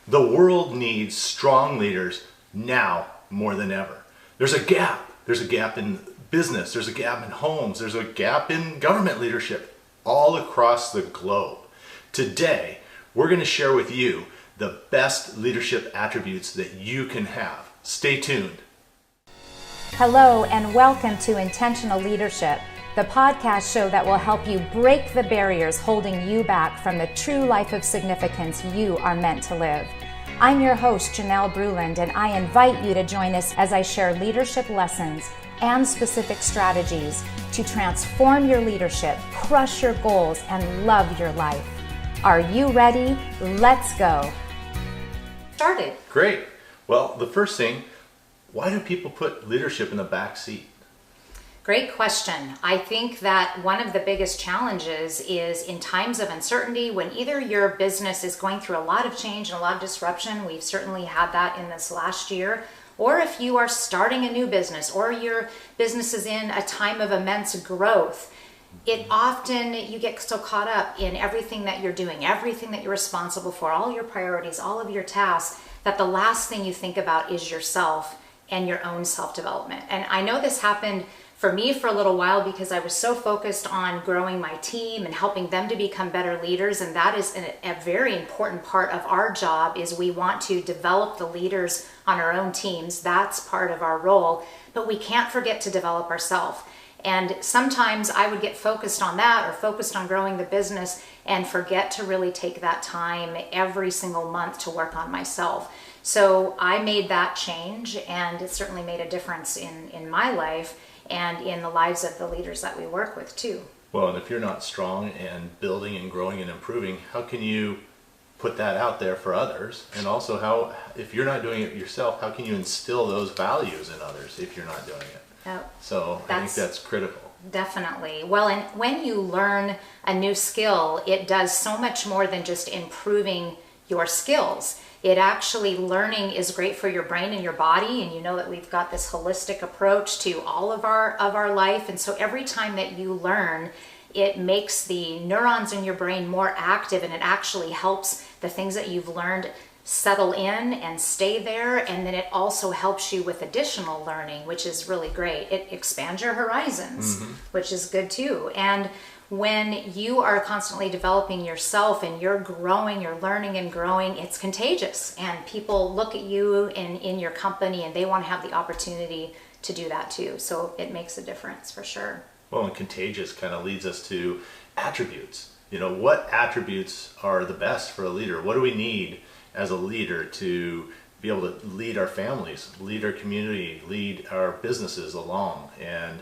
The world needs strong leaders now more than ever. There's a gap. There's a gap in business. There's a gap in homes. There's a gap in government leadership all across the globe. Today, we're going to share with you the best leadership attributes that you can have. Stay tuned. Hello and welcome to Intentional Leadership, the podcast show that will help you break the barriers holding you back from the true life of significance you are meant to live. I'm your host, Janelle Bruland, and I invite you to join us as I share leadership lessons and specific strategies to transform your leadership, crush your goals, and love your life. Are you ready? Let's go. Started. Great. Well, the first thing, why do people put leadership in the back seat? Great question. I think that one of the biggest challenges is in times of uncertainty, when either your business is going through a lot of change and a lot of disruption, we've certainly had that in this last year, or if you are starting a new business or your business is in a time of immense growth, it often, you get so caught up in everything that you're doing, everything that you're responsible for, all your priorities, all of your tasks, that the last thing you think about is yourself and your own self-development. And I know this happened for me for a little while because I was so focused on growing my team and helping them to become better leaders. And that is a very important part of our job, is we want to develop the leaders on our own teams. That's part of our role, but we can't forget to develop ourselves. And sometimes I would get focused on that or focused on growing the business and forget to really take that time every single month to work on myself. So I made that change, and it certainly made a difference in my life and in the lives of the leaders that we work with too. Well, and if you're not strong and building and growing and improving, how can you put that out there for others? And also, how, if you're not doing it yourself, how can you instill those values in others if you're not doing it? So I think that's critical. Definitely. Well, and when you learn a new skill, it does so much more than just improving your skills. It actually, learning is great for your brain and your body, and you know that we've got this holistic approach to all of our life. And so every time that you learn, it makes the neurons in your brain more active, and it actually helps the things that you've learned settle in and stay there. And then it also helps you with additional learning, which is really great. It expands your horizons, which is good too. And when you are constantly developing yourself and you're growing, you're learning and growing, it's contagious. And people look at you in your company and they want to have the opportunity to do that too. So it makes a difference for sure. Well, and contagious kind of leads us to attributes. You know, what attributes are the best for a leader? What do we need as a leader to be able to lead our families, lead our community, lead our businesses along? And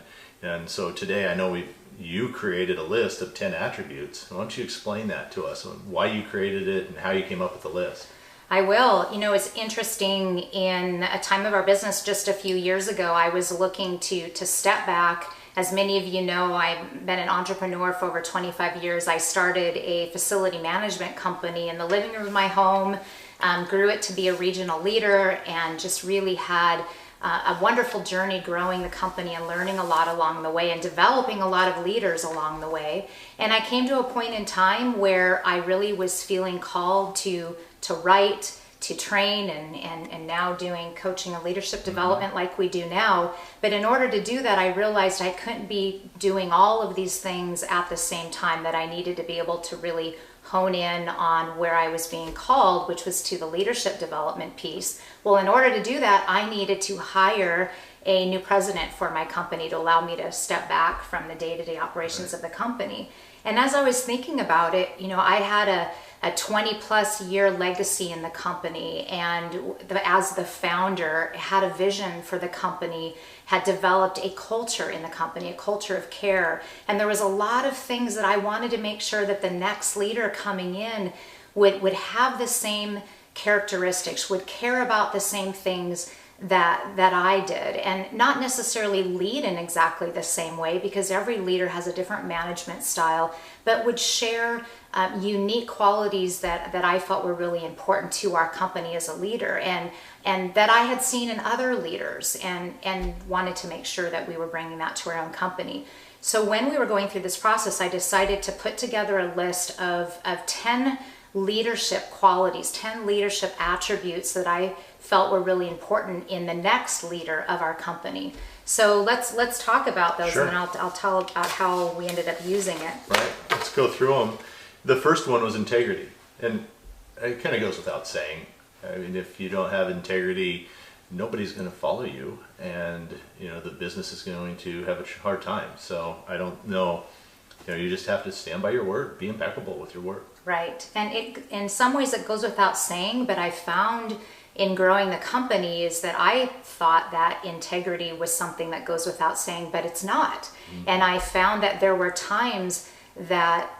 so today, I know you created a list of 10 attributes. Why don't you explain that to us, why you created it and how you came up with the list? I will. You know, it's interesting, in a time of our business just a few years ago, I was looking to step back. As many of you know, I've been an entrepreneur for over 25 years. I started a facility management company in the living room of my home, grew it to be a regional leader, and just really had a wonderful journey growing the company and learning a lot along the way and developing a lot of leaders along the way. And I came to a point in time where I really was feeling called to write, to train, and now doing coaching and leadership development like we do now. But in order to do that, I realized I couldn't be doing all of these things at the same time, that I needed to be able to really hone in on where I was being called, which was to the leadership development piece. Well, in order to do that, I needed to hire a new president for my company to allow me to step back from the day-to-day operations of the company. And as I was thinking about it, you know, I had a 20 plus year legacy in the company, and as the founder, had a vision for the company, had developed a culture in the company, a culture of care. And there was a lot of things that I wanted to make sure that the next leader coming in would have the same characteristics, would care about the same things that I did, and not necessarily lead in exactly the same way, because every leader has a different management style, but would share unique qualities that I felt were really important to our company as a leader, and that I had seen in other leaders, and wanted to make sure that we were bringing that to our own company. So when we were going through this process, I decided to put together a list of 10 leadership qualities, 10 leadership attributes that I felt were really important in the next leader of our company. So let's talk about those, Sure. and then I'll tell about how we ended up using it. Right. Let's go through them. The first one was integrity, and it kind of goes without saying. I mean, if you don't have integrity, nobody's going to follow you, and the business is going to have a hard time. So I don't know. You just have to stand by your word, be impeccable with your word. Right. And in some ways it goes without saying, but I found in growing the company is that I thought that integrity was something that goes without saying, but it's not. And I found that there were times that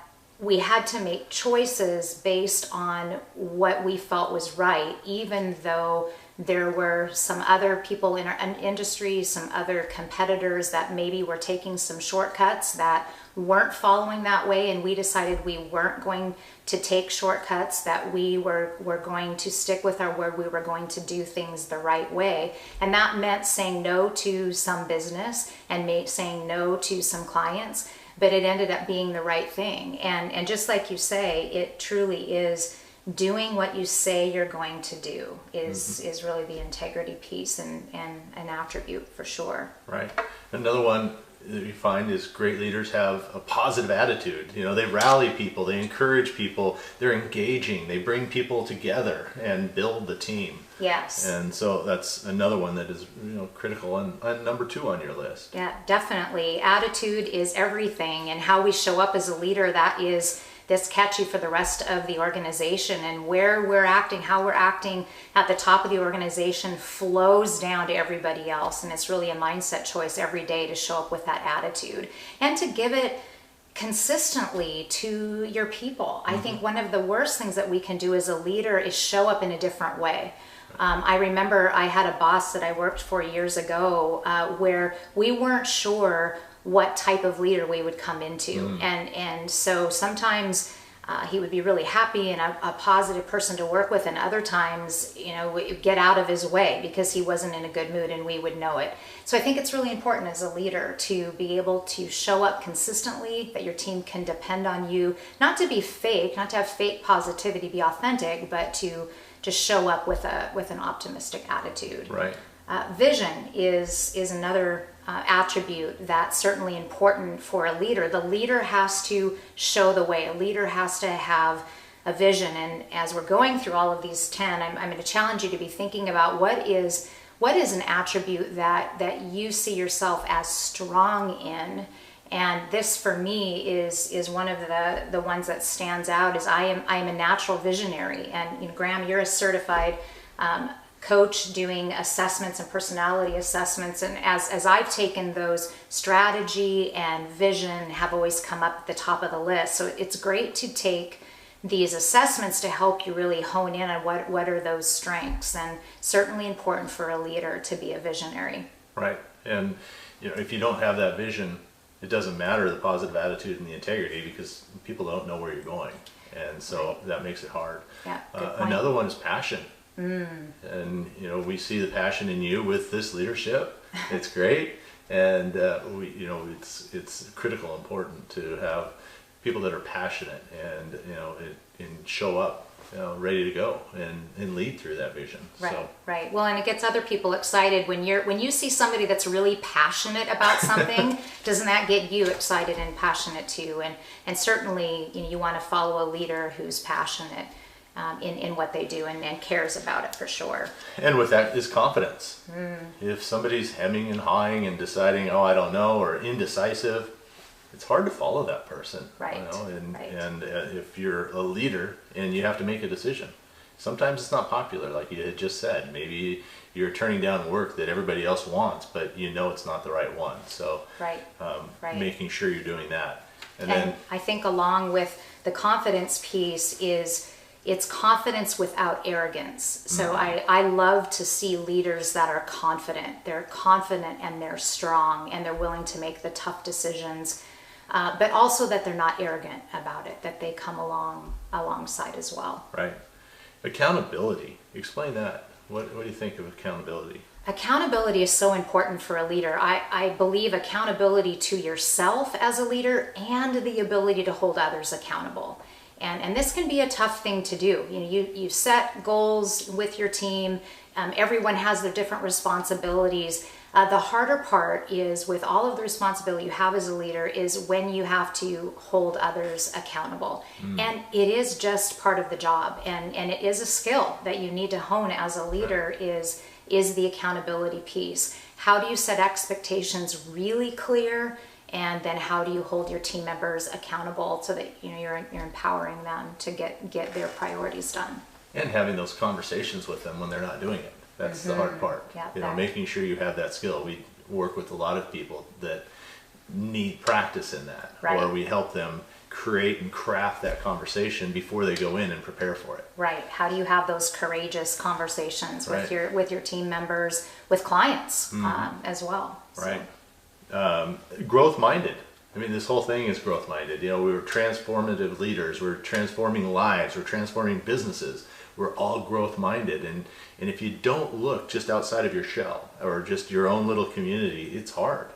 we had to make choices based on what we felt was right, even though there were some other people in our industry, some other competitors that maybe were taking some shortcuts that weren't following that way, and we decided we weren't going to take shortcuts, that we were going to stick with our word, we were going to do things the right way. And that meant saying no to some business and saying no to some clients, but it ended up being the right thing. And just like you say, it truly is doing what you say you're going to do is really the integrity piece and an attribute for sure. Right. Another one that you find is great leaders have a positive attitude. They rally people, they encourage people, they're engaging, they bring people together and build the team. Yes. And so that's another one that is critical and number 2 on your list. Yeah, definitely. Attitude is everything, and how we show up as a leader, that is this catchy for the rest of the organization, and where we're acting, how we're acting at the top of the organization flows down to everybody else. And it's really a mindset choice every day to show up with that attitude and to give it consistently to your people. I think one of the worst things that we can do as a leader is show up in a different way. I remember I had a boss that I worked for years ago where we weren't sure what type of leader we would come into. And so sometimes he would be really happy and a positive person to work with, and other times, we'd get out of his way because he wasn't in a good mood, and we would know it. So I think it's really important as a leader to be able to show up consistently, that your team can depend on you, not to be fake, not to have fake positivity, be authentic, but to just show up with an optimistic attitude. Right. Vision is another attribute that's certainly important for a leader. The leader has to show the way. A leader has to have a vision. And as we're going through all of these 10, I'm going to challenge you to be thinking about what is an attribute that you see yourself as strong in. And this for me is one of the ones that stands out. Is I am a natural visionary. And Graham, you're a certified coach doing assessments and personality assessments, and as I've taken those, strategy and vision have always come up at the top of the list. So it's great to take these assessments to help you really hone in on what are those strengths, and certainly important for a leader to be a visionary. Right. And if you don't have that vision, it doesn't matter the positive attitude and the integrity, because people don't know where you're going, and so that makes it hard. Yeah, another one is passion. And we see the passion in you with this leadership. It's great, and it's critical, important to have people that are passionate and and show up ready to go and lead through that vision. Right, so. Right. Well, and it gets other people excited when you see somebody that's really passionate about something. Doesn't that get you excited and passionate too? And certainly you want to follow a leader who's passionate in what they do and cares about it for sure. And with that is confidence. If somebody's hemming and hawing and deciding, oh, I don't know, or indecisive, it's hard to follow that person. Right. And if you're a leader and you have to make a decision, sometimes it's not popular, like you had just said. Maybe you're turning down work that everybody else wants, but it's not the right one. So making sure you're doing that. And then I think along with the confidence piece is it's confidence without arrogance. So I love to see leaders that are confident. They're confident and they're strong and they're willing to make the tough decisions, but also that they're not arrogant about it, that they come alongside as well. Right. Accountability. Explain that. What do you think of accountability? Accountability is so important for a leader. I believe accountability to yourself as a leader and the ability to hold others accountable. And this can be a tough thing to do. You set goals with your team. Everyone has their different responsibilities. The harder part is, with all of the responsibility you have as a leader, is when you have to hold others accountable. And it is just part of the job, and it is a skill that you need to hone as a leader. Is the accountability piece. How do you set expectations really clear, and then how do you hold your team members accountable so that you're empowering them to get their priorities done? And having those conversations with them when they're not doing it. That's the hard part. Yeah, making sure you have that skill. We work with a lot of people that need practice in that, right. Or we help them create and craft that conversation before they go in and prepare for it. Right. How do you have those courageous conversations with right. with your team members, with clients as well? Right. Growth-minded. I mean, this whole thing is growth-minded. We're transformative leaders. We're transforming lives. We're transforming businesses. We're all growth-minded. And if you don't look just outside of your shell or just your own little community, it's hard.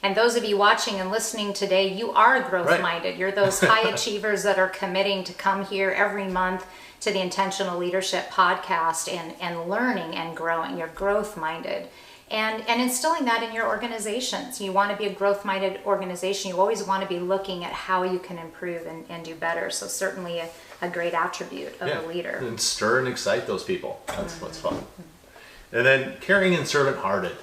And those of you watching and listening today, you are growth-minded. Right. You're those high achievers that are committing to come here every month to the Intentional Leadership podcast and learning and growing. You're growth-minded. And instilling that in your organizations. You want to be a growth-minded organization. You always want to be looking at how you can improve and do better. So certainly a great attribute of a leader. And stir and excite those people. That's what's fun. And then caring and servant-hearted.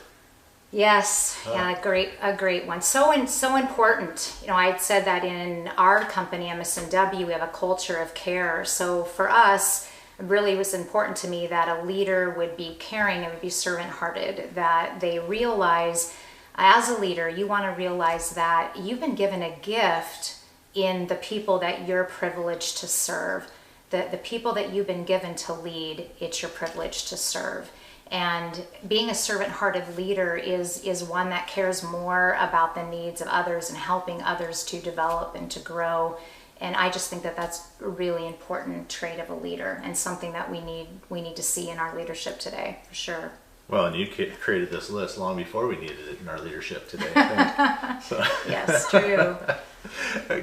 Yes, a great one. So important. I had said that in our company, MSNW, we have a culture of care. So for us, it really was important to me that a leader would be caring and would be servant-hearted, that they realize, as a leader, you want to realize that you've been given a gift in the people that you're privileged to serve. The people that you've been given to lead, it's your privilege to serve. And being a servant-hearted leader is one that cares more about the needs of others and helping others to develop and to grow. And I just think that that's a really important trait of a leader and something that we need to see in our leadership today, for sure. Well, and you created this list long before we needed it in our leadership today, I think. So. Yes, true.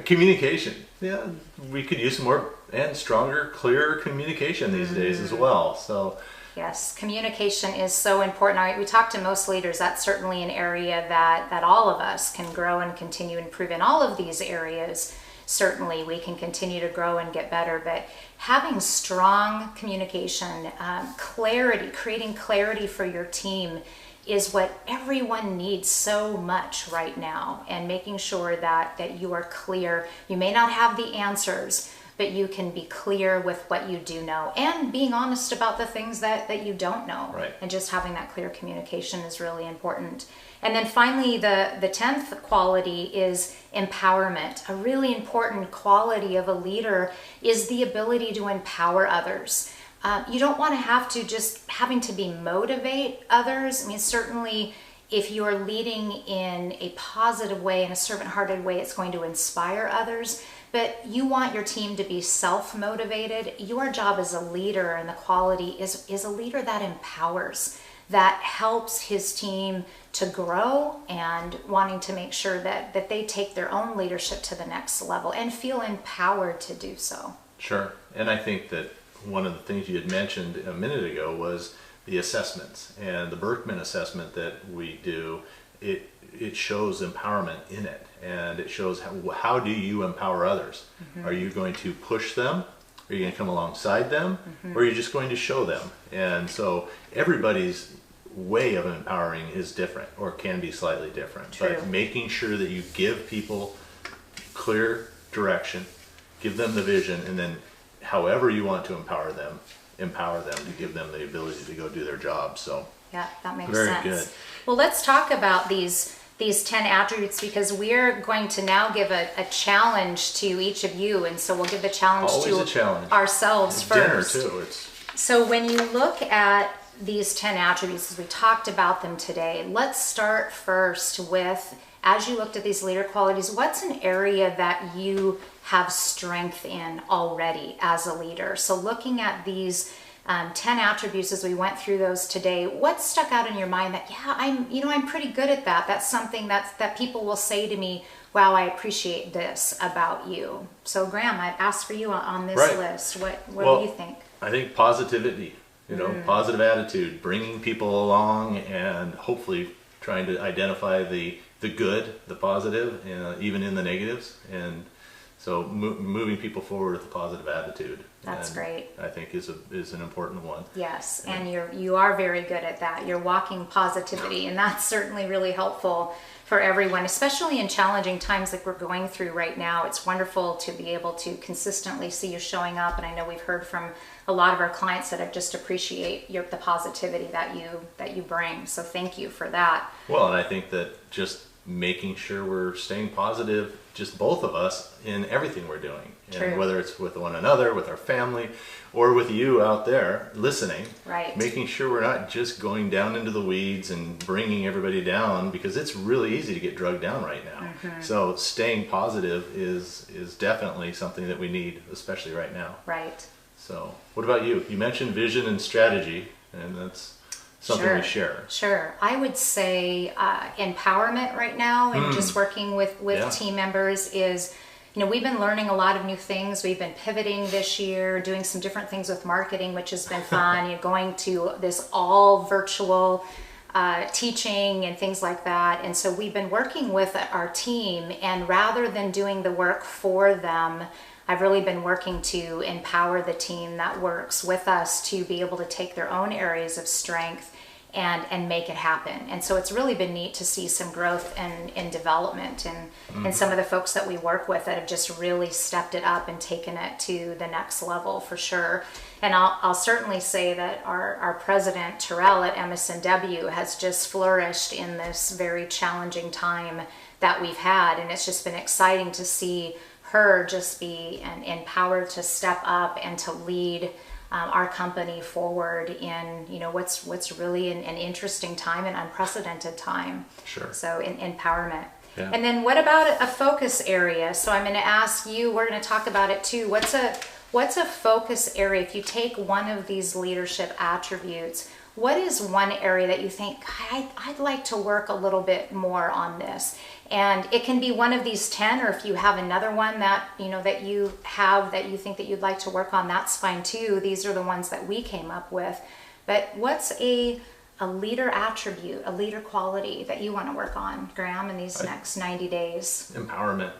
Communication. Yeah, we could use more and stronger, clearer communication these days as well. So. Yes, communication is so important. We talk to most leaders. That's certainly an area that all of us can grow and continue to improve in. All of these areas, certainly we can continue to grow and get better, but having strong communication, clarity, creating clarity for your team is what everyone needs so much right now, and making sure that you are clear. You may not have the answers, but you can be clear with what you do know, and being honest about the things that you don't know. Right. And just having that clear communication is really important. And then finally, the 10th quality is empowerment. A really important quality of a leader is the ability to empower others. You don't want to have to just having to be motivate others. I mean, certainly if you're leading in a positive way, in a servant-hearted way, it's going to inspire others. But you want your team to be self-motivated. Your job as a leader, and the quality is a leader that empowers, that helps his team to grow, and wanting to make sure that they take their own leadership to the next level and feel empowered to do so. Sure. And I think that one of the things you had mentioned a minute ago was the assessments, and the Berkman assessment that we do. It shows empowerment in it, and it shows how do you empower others. Are you going to push them? Are you going to come alongside them? Or are you just going to show them? And so everybody's way of empowering is different, or can be slightly different. True. But making sure that you give people clear direction, give them the vision, and then however you want to empower them to give them the ability to go do their job. So yeah, that makes very sense. good. Well, let's talk about these 10 attributes, because we're going to now give a challenge to each of you. And so we'll give the challenge ourselves first. Dinner too. So when you look at these 10 attributes, as we talked about them today, let's start first with, as you looked at these leader qualities, what's an area that you have strength in already as a leader? So looking at these 10 attributes as we went through those today, what stuck out in your mind that, yeah, I'm pretty good at that. That's something that people will say to me wow, I appreciate this about you. So Graham, I've asked for you on this Right. list. What Well, do you think? I think positivity, positive attitude, bringing people along, and hopefully trying to identify the good, the positive, even in the negatives, and so moving people forward with a positive attitude. That's great. I think is an important one. Yes, and you are very good at that. You're walking positivity, and that's certainly really helpful for everyone, especially in challenging times like we're going through right now. It's wonderful to be able to consistently see you showing up, and I know we've heard from a lot of our clients that I just appreciate the positivity that you bring. So thank you for that. Well, and I think that just making sure we're staying positive, just both of us, in everything we're doing. True. And whether it's with one another, with our family, or with you out there listening, Right. making sure we're not just going down into the weeds and bringing everybody down, because it's really easy to get drugged down right now. So staying positive is definitely something that we need, especially right now. Right. So what about you? You mentioned vision and strategy, and that's something we share. Sure. I would say empowerment right now, and just working with team members is, we've been learning a lot of new things. We've been pivoting this year, doing some different things with marketing, which has been fun. Going to this all virtual teaching and things like that. And so we've been working with our team, and rather than doing the work for them, I've really been working to empower the team that works with us to be able to take their own areas of strength and make it happen. And so it's really been neat to see some growth and development and some of the folks that we work with that have just really stepped it up and taken it to the next level for sure. And I'll certainly say that our president, Terrell at MSNW, has just flourished in this very challenging time that we've had. And it's just been exciting to see her just be empowered to step up and to lead our company forward in what's really an interesting time, an unprecedented time. Sure. So in empowerment. Yeah. And then what about a focus area? So I'm going to ask you, we're going to talk about it too. What's a focus area? If you take one of these leadership attributes, what is one area that you think, I'd like to work a little bit more on this? And it can be one of these 10, or if you have another one that that you have that you think that you'd like to work on, that's fine too. These are the ones that we came up with. But what's a leader attribute, a leader quality that you want to work on, Graham, in these next 90 days? Empowerment.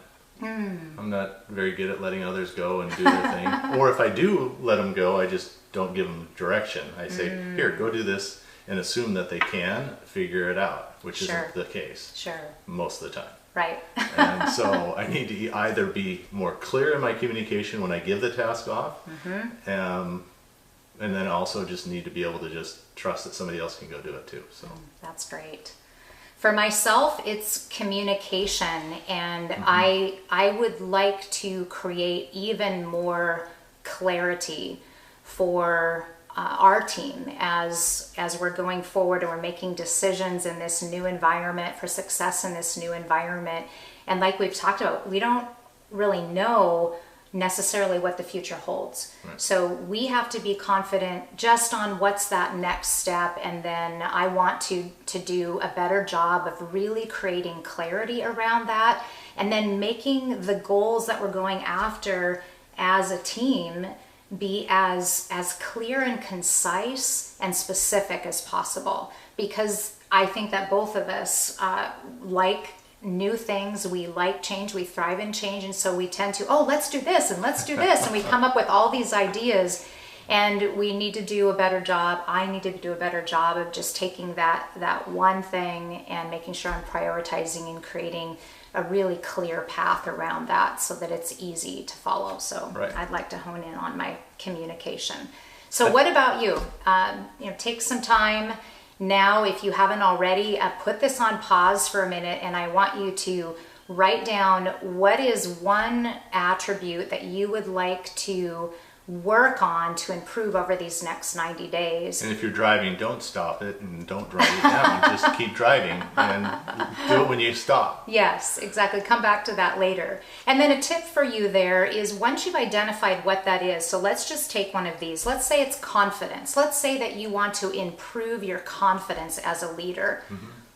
I'm not very good at letting others go and do their thing. Or if I do let them go, I just don't give them direction. I say, here, go do this, and assume that they can figure it out, which isn't the case most of the time. Right. And so I need to either be more clear in my communication when I give the task off, and then also just need to be able to just trust that somebody else can go do it too. So that's great. For myself, it's communication, and I would like to create even more clarity for our team as we're going forward and we're making decisions in this new environment, for success in this new environment. And like we've talked about, we don't really know necessarily what the future holds. Right. So we have to be confident just on what's that next step, and then I want to do a better job of really creating clarity around that, and then making the goals that we're going after as a team be as clear and concise and specific as possible, because I think that both of us like new things, we like change, we thrive in change, and so we tend to, let's do this and let's do this, and we come up with all these ideas, and we need to do a better job. I need to do a better job of just taking that one thing and making sure I'm prioritizing and creating a really clear path around that so that it's easy to follow. So I'd like to hone in on my communication. So what about you? Take some time now, if you haven't already, put this on pause for a minute, and I want you to write down what is one attribute that you would like to work on to improve over these next 90 days. And if you're driving, don't stop it and don't drive it down. Just keep driving and do it when you stop. Yes, exactly. Come back to that later. And then a tip for you there is, once you've identified what that is, so let's just take one of these. Let's say it's confidence. Let's say that you want to improve your confidence as a leader.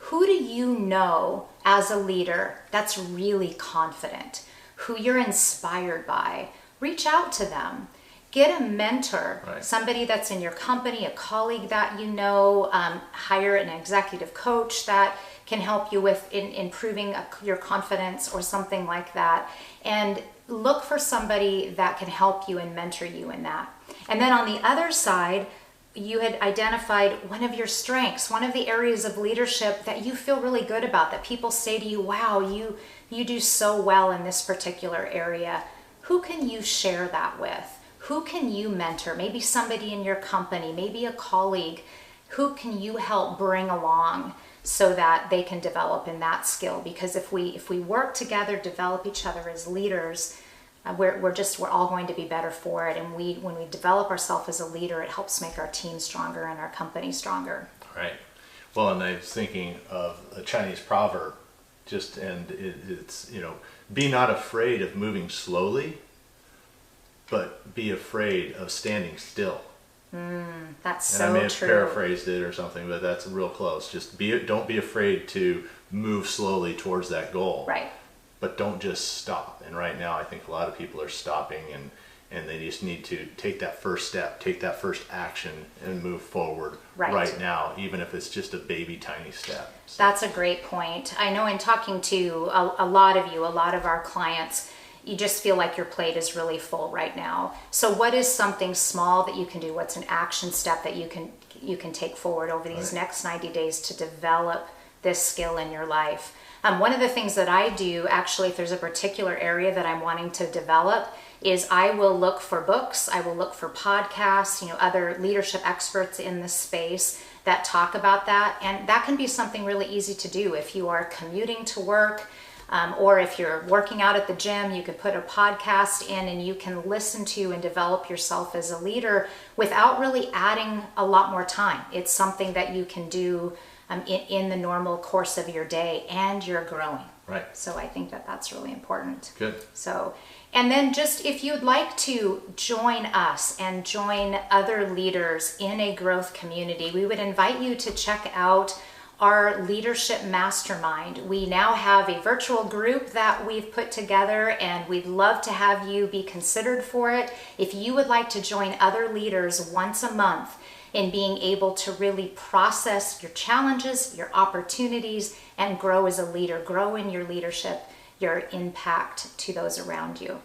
Who do you know as a leader that's really confident, who you're inspired by? Reach out to them. Get a mentor, Right. somebody that's in your company, a colleague that you know, hire an executive coach that can help you with improving your confidence or something like that. And look for somebody that can help you and mentor you in that. And then on the other side, you had identified one of your strengths, one of the areas of leadership that you feel really good about, that people say to you, wow, you do so well in this particular area. Who can you share that with? Who can you mentor? Maybe somebody in your company, maybe a colleague. Who can you help bring along so that they can develop in that skill? Because if we work together, develop each other as leaders, we're all going to be better for it. And when we develop ourselves as a leader, it helps make our team stronger and our company stronger. Right. Well, and I was thinking of a Chinese proverb, it's, be not afraid of moving slowly, but be afraid of standing still. That's so true. And I may have true. paraphrased it or something, but that's real close. Don't be afraid to move slowly towards that goal. Right. But don't just stop. And right now, I think a lot of people are stopping, and they just need to take that first step, take that first action, and move forward right now, even if it's just a baby tiny step. So. That's a great point. I know in talking to a lot of you, a lot of our clients, you just feel like your plate is really full right now. So what is something small that you can do? What's an action step that you can take forward over these next 90 days to develop this skill in your life? One of the things that I do, actually, if there's a particular area that I'm wanting to develop, is I will look for books, I will look for podcasts, other leadership experts in the space that talk about that. And that can be something really easy to do if you are commuting to work, or if you're working out at the gym. You could put a podcast in and you can listen to and develop yourself as a leader without really adding a lot more time. It's something that you can do in the normal course of your day, and you're growing. Right. So I think that that's really important. Good. So, and then just if you'd like to join us and join other leaders in a growth community, we would invite you to check out our leadership mastermind. We now have a virtual group that we've put together, and we'd love to have you be considered for it. If you would like to join other leaders once a month in being able to really process your challenges, your opportunities, and grow as a leader, grow in your leadership, your impact to those around you.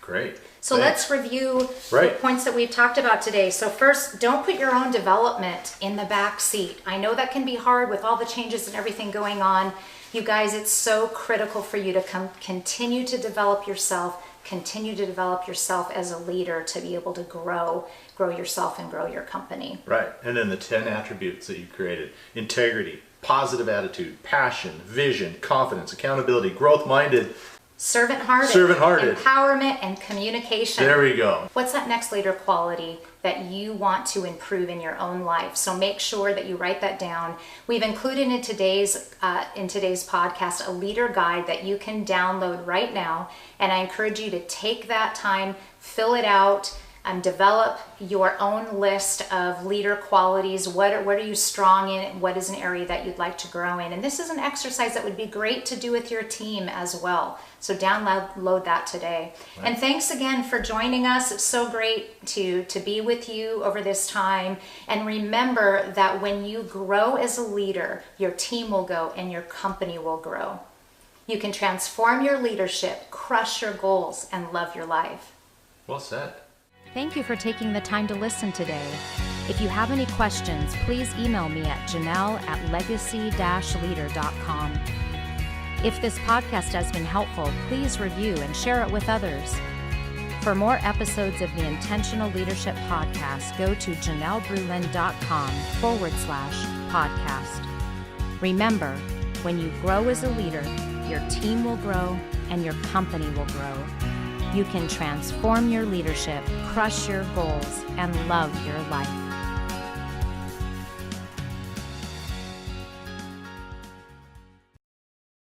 Great. So Thanks. let's review the points that we've talked about today. So first, don't put your own development in the back seat. I know that can be hard with all the changes and everything going on. You guys, it's so critical for you to continue to develop yourself, continue to develop yourself as a leader to be able to grow yourself and grow your company. Right. And then the 10 attributes that you created: integrity, positive attitude, passion, vision, confidence, accountability, growth-minded, servant-hearted, empowerment, and communication. There we go. What's that next leader quality that you want to improve in your own life? So make sure that you write that down. We've included in today's podcast a leader guide that you can download right now, and I encourage you to take that time, fill it out, and develop your own list of leader qualities. What are you strong in? What is an area that you'd like to grow in? And this is an exercise that would be great to do with your team as well. So download that today. Right. And thanks again for joining us. It's so great to be with you over this time. And remember that when you grow as a leader, your team will grow and your company will grow. You can transform your leadership, crush your goals, and love your life. Well said. Thank you for taking the time to listen today. If you have any questions, please email me at janelle@legacy-leader.com. If this podcast has been helpful, please review and share it with others. For more episodes of the Intentional Leadership Podcast, go to janellebrulin.com/podcast. Remember, when you grow as a leader, your team will grow and your company will grow. You can transform your leadership, crush your goals, and love your life.